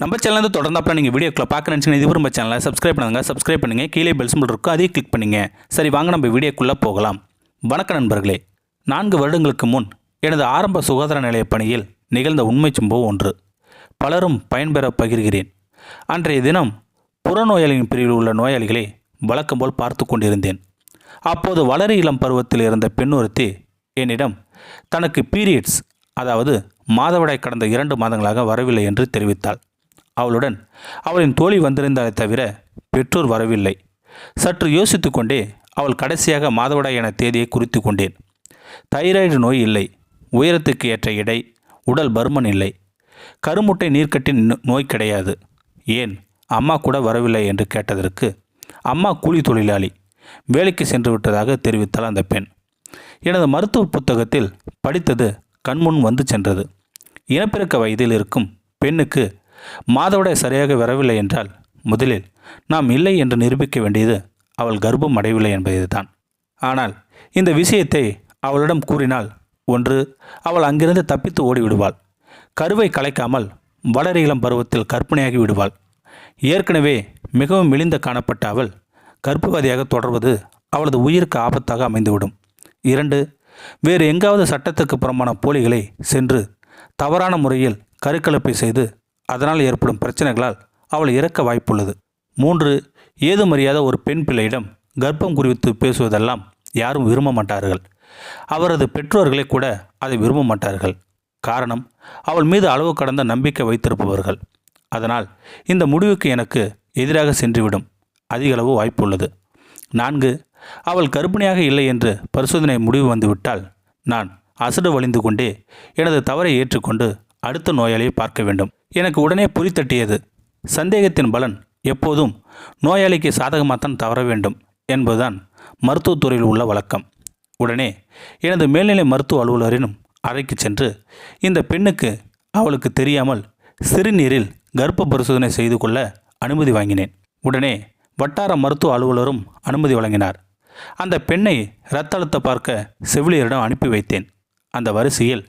நம்ம சேனல் தொடர்ந்தாப்புல நீங்கள் வீடியோக்களை பார்க்க நினச்சிங்கன்னா இது நம்ம சேனலை சப்ஸ்கிரைப் பண்ணுங்கள் கீழே பெல் சிம்பிள் இருக்கும் அதையும் கிளிக் பண்ணுங்கள். சரி வாங்க நம்ம வீடியோக்குள்ளே போகலாம். வணக்க நண்பர்களே, 4 வருடங்களுக்கு முன் எனது ஆரம்ப சுகாதார நிலைய பணியில் நிகழ்ந்த உண்மை சம்பவம் ஒன்று பலரும் பயன்பெற பகிர்கிறேன். அன்றைய தினம் புறநோயாளியின் பிரிவில் உள்ள நோயாளிகளை வழக்கம் போல் பார்த்து கொண்டிருந்தேன். அப்போது வளரி இளம் பருவத்தில் இருந்த பெண் ஒருத்தி என்னிடம் தனக்கு பீரியட்ஸ், அதாவது மாதவிடாய் கடந்த 2 மாதங்களாக வரவில்லை என்று தெரிவித்தாள். அவளுடன் அவளின் தோழி வந்திருந்தாலே தவிர பெற்றோர் வரவில்லை. சற்று யோசித்து கொண்டே அவள் கடைசியாக மாதவிடாய் என தேதியை குறித்து கொண்டேன். தைராய்டு நோய் இல்லை, உயரத்துக்கு ஏற்ற எடை, உடல் பருமன் இல்லை, கருமுட்டை நீர்க்கட்டி நோய் கிடையாது, ஏன் அம்மா கூட வரவில்லை என்று கேட்டதற்கு அம்மா கூலி தொழிலாளி, வேலைக்கு சென்று விட்டதாக தெரிவித்தாள் அந்த பெண். எனது மருத்துவ புத்தகத்தில் படித்தது கண்முன் வந்து சென்றது. இனப்பெருக்க வயதில் இருக்கும் பெண்ணுக்கு மாதவிடாய் சரியாக வரவில்லை என்றால் முதலில் நாம் இல்லை என்று நிரூபிக்க வேண்டியது அவள் கர்ப்பம் அடையவில்லை என்பதுதான். ஆனால் இந்த விஷயத்தை அவளிடம் கூறினால், ஒன்று, அவள் அங்கிருந்து தப்பித்து ஓடிவிடுவாள், கருவை கலைக்காமல் வளரி இளம் பருவத்தில் கர்ப்பிணியாகி விடுவாள். ஏற்கனவே மிகவும் மெலிந்த காணப்பட்ட அவள் கர்ப்பவதியாக தொடர்வது அவளது உயிருக்கு ஆபத்தாக அமைந்துவிடும். 2, வேறு எங்காவது சட்டத்துக்கு புறம்பான போலிகளை சென்று தவறான முறையில் கருக்கலைப்பை செய்து அதனால் ஏற்படும் பிரச்சனைகளால் அவள் இறக்க வாய்ப்புள்ளது. 3, ஏதும் அறியாத ஒரு பெண் பிள்ளையிடம் கர்ப்பம் குறித்து பேசுவதெல்லாம் யாரும் விரும்ப மாட்டார்கள். அவரது பெற்றோர்களே கூட அதை விரும்ப மாட்டார்கள். காரணம், அவள் மீது அளவு கடந்த நம்பிக்கை வைத்திருப்பவர்கள். அதனால் இந்த முடிவுக்கு எனக்கு எதிராக சென்றுவிடும் அதிகளவு வாய்ப்புள்ளது. 4, அவள் கர்ப்பிணியாக இல்லை என்று பரிசோதனை முடிவு வந்துவிட்டால் நான் அசடு வழிந்து கொண்டே எனது தவறை ஏற்றுக்கொண்டு அடுத்த நோயாளியை பார்க்க வேண்டும். எனக்கு உடனே புரித்தட்டியது, சந்தேகத்தின் பலன் எப்போதும் நோயாளிக்கு சாதகமாகத்தான் தவற வேண்டும் என்பதுதான் மருத்துவத்துறையில் உள்ள வழக்கம். உடனே எனது மேல்நிலை மருத்துவ அலுவலரினும் அறைக்கு சென்று இந்த பெண்ணுக்கு அவளுக்கு தெரியாமல் சிறுநீரில் கர்ப்ப பரிசோதனை செய்து கொள்ள அனுமதி வாங்கினேன். உடனே வட்டார மருத்துவ அலுவலரும் அனுமதி வழங்கினார். அந்த பெண்ணை இரத்த அழுத்த பார்க்க செவிலியரிடம் அனுப்பி வைத்தேன். அந்த வரிசையில்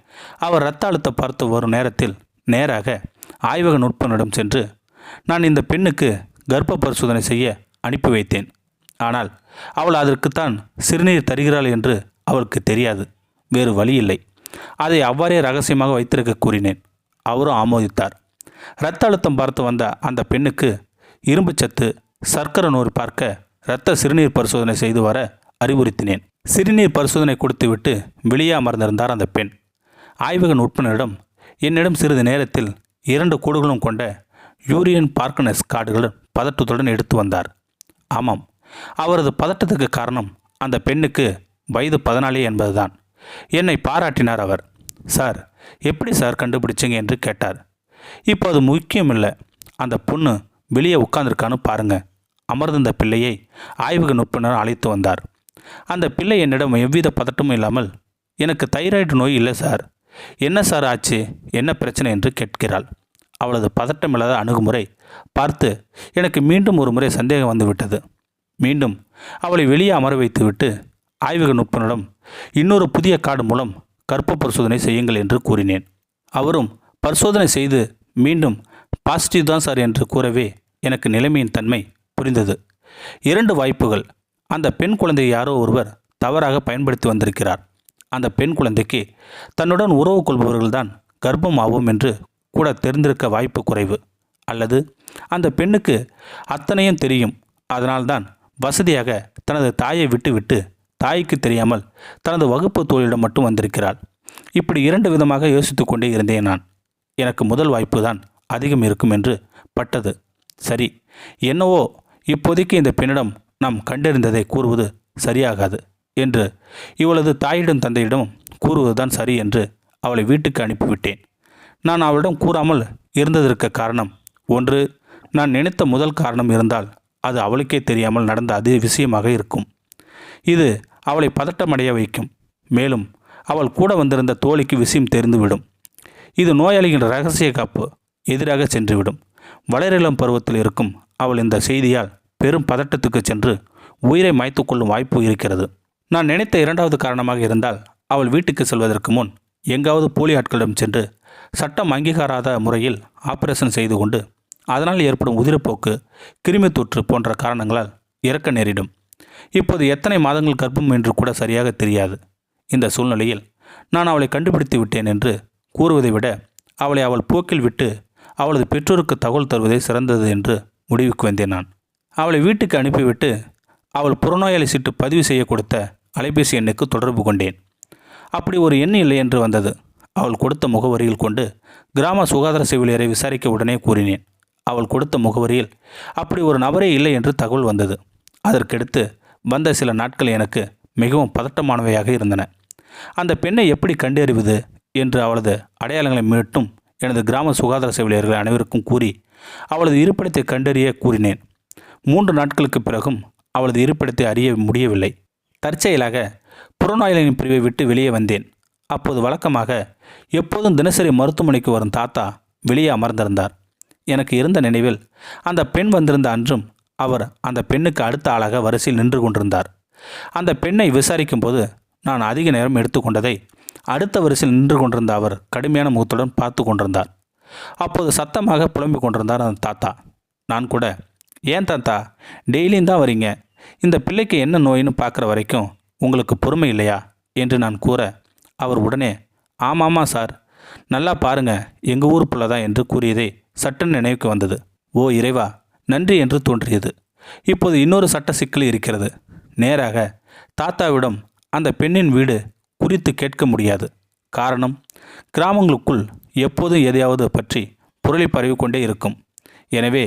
அவர் இரத்த அழுத்த பார்த்து வரும் நேரத்தில் நேராக ஆய்வக நுட்பனிடம் சென்று நான் இந்த பெண்ணுக்கு கர்ப்ப பரிசோதனை செய்ய அனுப்பி வைத்தேன். ஆனால் அவள் அதற்குத்தான் சிறுநீர் தருகிறாள் என்று அவளுக்கு தெரியாது. வேறு வழி இல்லை. அதை அவ்வாறே ரகசியமாக வைத்திருக்க கூறினேன். அவரும் ஆமோதித்தார். இரத்த அழுத்தம் பார்த்து வந்த அந்த பெண்ணுக்கு இரும்புச்சத்து, சர்க்கரை நோய் பார்க்க இரத்த சிறுநீர் பரிசோதனை செய்து வர அறிவுறுத்தினேன். சிறுநீர் பரிசோதனை கொடுத்துவிட்டு வெளியே அமர்ந்திருந்தார் அந்த பெண். ஆய்வக நுட்பனிடம் என்னிடம் சிறிது நேரத்தில் 2 கோடுகளும் கொண்ட யூரியன் பார்க்கனஸ் கார்டுகள் பதட்டத்துடன் எடுத்து வந்தார். ஆமாம், அவரது பதட்டத்துக்கு காரணம் அந்த பெண்ணுக்கு வயது 14 என்பதுதான். என்னை பாராட்டினார் அவர். சார், எப்படி சார் கண்டுபிடிச்சிங்க என்று கேட்டார். இப்போ அது முக்கியமில்லை, அந்த பொண்ணு வெளியே உட்கார்ந்துருக்கான்னு பாருங்க. அமர்ந்த பிள்ளையை ஆய்வக நுட்பனர் அழைத்து வந்தார். அந்த பிள்ளை என்னிடம் எவ்வித பதட்டமும் இல்லாமல், எனக்கு தைராய்டு நோய் இல்லை சார், என்ன சார் ஆச்சு, என்ன பிரச்சனை என்று கேட்கிறாள். அவளது பதட்டமில்லாத அணுகுமுறை பார்த்து எனக்கு மீண்டும் ஒரு முறை சந்தேகம் வந்துவிட்டது. மீண்டும் அவளை வெளியே அமர வைத்துவிட்டு ஆய்வக நுட்பனிடம் இன்னொரு புதிய கார்டு மூலம் கர்ப்ப பரிசோதனை செய்யுங்கள் என்று கூறினேன். அவரும் பரிசோதனை செய்து மீண்டும் பாசிட்டிவ் தான் சார் என்று கூறவே எனக்கு நிலைமையின் தன்மை புரிந்தது. 2 வாய்ப்புகள். அந்த பெண் குழந்தையை யாரோ ஒருவர் தவறாக பயன்படுத்தி வந்திருக்கிறார். அந்த பெண் குழந்தைக்கு தன்னுடன் உறவு கொள்பவர்கள்தான் கர்ப்பம் ஆகும் என்று கூட தெரிந்திருக்க வாய்ப்பு குறைவு. அல்லது அந்த பெண்ணுக்கு அத்தனையும் தெரியும், அதனால்தான் வசதியாக தனது தாயை விட்டுவிட்டு தாய்க்கு தெரியாமல் தனது வகுப்பு தோழியிடம் மட்டும் வந்திருக்கிறாள். இப்படி 2 விதமாக யோசித்து கொண்டே இருந்தேன் நான். எனக்கு முதல் வாய்ப்பு தான் அதிகம் இருக்கும் என்று பட்டது. சரி, என்னவோ இப்போதைக்கு இந்த பெண்ணிடம் நாம் கண்டறிந்ததை கூறுவது சரியாகாது என்று இவளது தாயிடம் தந்தையிடம் கூறுவதுதான் சரி என்று அவளை வீட்டுக்கு அனுப்பிவிட்டேன். நான் அவளிடம் கூறாமல் இருந்ததற்கு காரணம், ஒன்று, நான் நினைத்த முதல் காரணம் இருந்தால் அது அவளுக்கே தெரியாமல் நடந்த அதே விஷயமாக இருக்கும். இது அவளை பதட்டமடைய வைக்கும். மேலும் அவள் கூட வந்திருந்த தோழிக்கு விஷயம் தெரிந்துவிடும். இது நோயாளியின் இரகசிய காப்பு எதிராக சென்றுவிடும். வளரிளம் பருவத்தில் இருக்கும் அவள் இந்த செய்தியால் பெரும் பதட்டத்துக்கு சென்று உயிரை மாய்த்து கொள்ளும் வாய்ப்பு இருக்கிறது. நான் நினைத்த 2வது காரணமாக இருந்தால் அவள் வீட்டுக்கு செல்வதற்கு முன் எங்காவது போலி ஆட்களிடம் சென்று சட்டம் அங்கீகாராத முறையில் ஆபரேஷன் செய்து கொண்டு அதனால் ஏற்படும் உதிரப்போக்கு, கிருமி தொற்று போன்ற காரணங்களால் இறக்க நேரிடும். இப்போது எத்தனை மாதங்கள் கர்ப்பம் என்று கூட சரியாக தெரியாது. இந்த சூழ்நிலையில் நான் அவளை கண்டுபிடித்து விட்டேன் என்று கூறுவதை விட அவளை அவள் போக்கில் விட்டு அவளது பெற்றோருக்கு தகவல் தருவதே சிறந்தது என்று முடிவுக்கு வந்தேன். நான் அவளை வீட்டுக்கு அனுப்பிவிட்டு அவள் புறநோயாளி சீட்டு பதிவு செய்ய கொடுத்த அலைபேசி எண்ணுக்கு தொடர்பு கொண்டேன். அப்படி ஒரு எண் இல்லை என்று வந்தது. அவள் கொடுத்த முகவரியில் கொண்டு கிராம சுகாதார செவிலியரை விசாரிக்க உடனே கூறினேன். அவள் கொடுத்த முகவரியில் அப்படி ஒரு நபரே இல்லை என்று தகவல் வந்தது. அதற்கடுத்து வந்த சில நாட்கள் எனக்கு மிகவும் பதட்டமானவையாக இருந்தன. அந்த பெண்ணை எப்படி கண்டறிவது என்று அவளது அடையாளங்களை மீட்டும் எனது கிராம சுகாதார செவிலியர்கள் அனைவருக்கும் கூறி அவளது இருப்பிடத்தை கண்டறிய கூறினேன். 3 நாட்களுக்கு பிறகும் அவளது இருப்பிடத்தை அறிய முடியவில்லை. தற்செயலாக புறநோயாளியின் பிரிவை விட்டு வெளியே வந்தேன். அப்போது வழக்கமாக எப்போதும் தினசரி மருத்துவமனைக்கு வரும் தாத்தா வெளியே அமர்ந்திருந்தார். எனக்கு இருந்த நினைவில் அந்த பெண் வந்திருந்த அன்றும் அவர் அந்த பெண்ணுக்கு அடுத்த ஆளாக வரிசையில் நின்று கொண்டிருந்தார். அந்த பெண்ணை விசாரிக்கும் போது நான் அதிக நேரம் எடுத்துக்கொண்டதை அடுத்த வரிசையில் நின்று கொண்டிருந்த அவர் கடுமையான முகத்துடன் பார்த்து கொண்டிருந்தார். அப்போது சத்தமாக புலம்பிக் கொண்டிருந்தார் அந்த தாத்தா. நான் கூட, ஏன் தாத்தா டெய்லியும் தான் வரீங்க, இந்த பிள்ளைக்கு என்ன நோயின்னு பார்க்குற வரைக்கும் உங்களுக்கு பொறுமை இல்லையா என்று நான் கூற, அவர் உடனே ஆமாமா சார், நல்லா பாருங்க, எங்கள் ஊர் புள்ள தான் என்று கூறியதை சட்டன் நினைவுக்கு வந்தது. ஓ இறைவா, நன்றி என்று தோன்றியது. இப்போது இன்னொரு சட்ட சிக்கல் இருக்கிறது. நேராக தாத்தாவிடம் அந்த பெண்ணின் வீடு குறித்து கேட்க முடியாது. காரணம், கிராமங்களுக்குள் எப்போதும் எதையாவது பற்றி புரளி பரவிக்கொண்டே இருக்கும். எனவே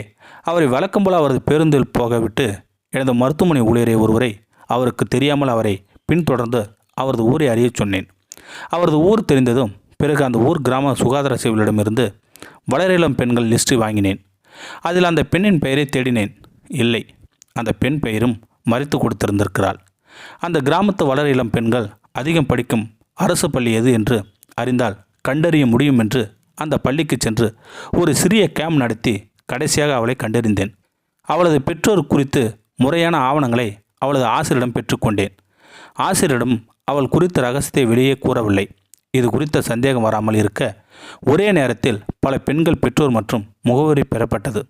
அவரை வழக்கம் போல அவரது பேருந்தில் போகவிட்டு எனது மருத்துவமனை ஊழியரை ஒருவரை அவருக்கு தெரியாமல் அவரை பின்தொடர்ந்து அவரது ஊரை அறிய சொன்னேன். அவரது ஊர் தெரிந்ததும் பிறகு அந்த ஊர் கிராம சுகாதார சேவையிடமிருந்து வளரிளம் பெண்கள் லிஸ்ட் வாங்கினேன். அதில் அந்த பெண்ணின் பெயரை தேடினேன். இல்லை, அந்த பெண் பெயரும் மறைத்து கொடுத்திருந்திருக்கிறாள். அந்த கிராமத்து வளர இளம் பெண்கள் அதிகம் படிக்கும் அரசு பள்ளி எது என்று அறிந்தால் கண்டறிய முடியும் என்று அந்த பள்ளிக்கு சென்று ஒரு சிறிய கேம்ப் நடத்தி கடைசியாக அவளை கண்டறிந்தேன். அவளது பெற்றோர் குறித்து முறையான ஆவணங்களை அவளது ஆசிரியரிடம் பெற்றுக்கொண்டேன். ஆசிரியரிடம் அவள் குறித்த ரகசியத்தை வெளியே கூறவில்லை. இது குறித்த சந்தேகம் வராமல் இருக்க ஒரே நேரத்தில் பல பெண்கள் பெற்றோர் மற்றும் முகவரி பெறப்பட்டது.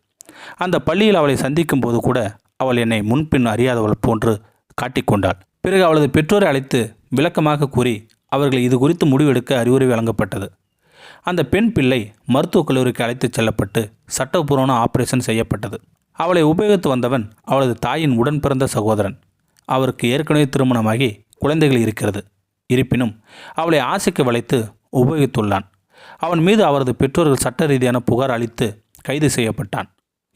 அந்த பள்ளியில் அவளை சந்திக்கும் போது கூட அவள் என்னை முன்பின் அறியாதவள் போன்று காட்டிக்கொண்டாள். பிறகு அவளது பெற்றோரை அழைத்து விளக்கமாக கூறி அவர்கள் இது குறித்து முடிவெடுக்க அறிவுரை வழங்கப்பட்டது. அந்த பெண் பிள்ளை மருத்துவக் கல்லூரிக்கு அழைத்துச் செல்லப்பட்டு சட்டப்பூர்வமான ஆபரேஷன் செய்யப்பட்டது. அவளை உபயோகித்து வந்தவன் அவளது தாயின் உடன் பிறந்த சகோதரன். அவருக்கு ஏற்கனவே திருமணமாகி குழந்தைகள் இருக்கிறது. இருப்பினும் அவளை ஆசைக்கு வளைத்து உபயோகித்துள்ளான். அவன் மீது அவரது பெற்றோர்கள் சட்ட ரீதியான புகார் அளித்து கைது செய்யப்பட்டான்.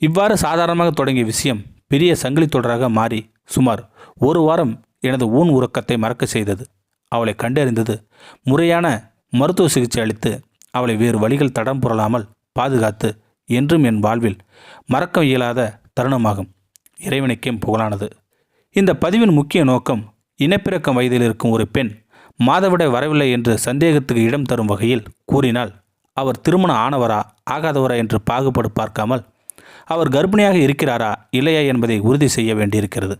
இவ்வாறு சாதாரணமாக தொடங்கிய விஷயம் பெரிய சங்கிலி தொடராக மாறி சுமார் 1 வாரம் எனது ஊன் உறக்கத்தை மறக்க செய்தது. அவளை கண்டறிந்தது, முறையான மருத்துவ சிகிச்சை அளித்து அவளை வேறு வழிகள் தடம் புரளாமல் பாதுகாத்து என்றும் என் வாழ்வில் மறக்க இயலாத தருணமாகும். இறைவனுக்கே புகழானது. இந்த பதிவின் முக்கிய நோக்கம், இனப்பிறக்கம் வயதில் இருக்கும் ஒரு பெண் மாதவிடாய் வரவில்லை என்று சந்தேகத்துக்கு இடம் தரும் வகையில் கூறினால் அவர் திருமணம் ஆனவரா ஆகாதவரா என்று பாகுபாடு பார்க்காமல் அவர் கர்ப்பிணியாக இருக்கிறாரா இல்லையா என்பதை உறுதி செய்ய வேண்டியிருக்கிறது.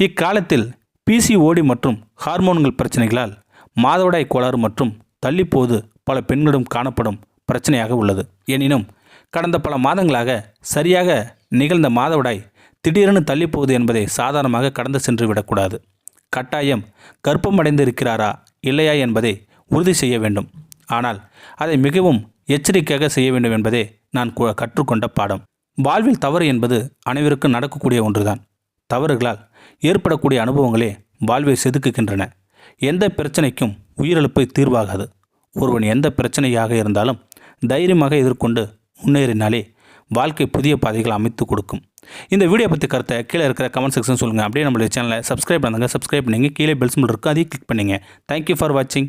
இக்காலத்தில் பிசிஓடி மற்றும் ஹார்மோன்கள் பிரச்சனைகளால் மாதவிடாய் கோளாறு மற்றும் தள்ளிப்போது பல பெண்களிடம் காணப்படும் பிரச்சனையாக உள்ளது. எனினும் கடந்த பல மாதங்களாக சரியாக நிகழ்ந்த மாதவிடாய் திடீரென தள்ளிப்போகுது என்பதை சாதாரணமாக கடந்து சென்று விடக்கூடாது. கட்டாயம் கர்ப்பமடைந்திருக்கிறாரா இல்லையா என்பதை உறுதி செய்ய வேண்டும். ஆனால் அதை மிகவும் எச்சரிக்கையாக செய்ய வேண்டும் என்பதே நான் கற்றுக்கொண்ட பாடம். வாழ்வில் தவறு என்பது அனைவருக்கும் நடக்கக்கூடிய ஒன்றுதான். தவறுகளால் ஏற்படக்கூடிய அனுபவங்களே வாழ்வை செதுக்குகின்றன. எந்த பிரச்சனைக்கும் உயிரிழப்பு தீர்வாகாது. ஒருவன் எந்த பிரச்சனையாக இருந்தாலும் தைரியமாக எதிர்கொண்டு முன்னேறினாலே வாழ்க்கை புதிய பாதைகள் அமைத்து கொடுக்கும். இந்த வீடியோ பற்றி கருத்தை கீழே இருக்கிற கமெண்ட் செக்ஷன் சொல்லுங்கள். அப்படியே நம்மளுடைய சேனலை சப்ஸ்கிரைப் பண்ணுங்கள். சப்ஸ்கிரைப் பண்ணிங்க. கீழே பெல் சிம்பல் இருக்குது, அதையும் கிளிக் பண்ணிங்க. தேங்க்யூ ஃபார் வாட்சிங்.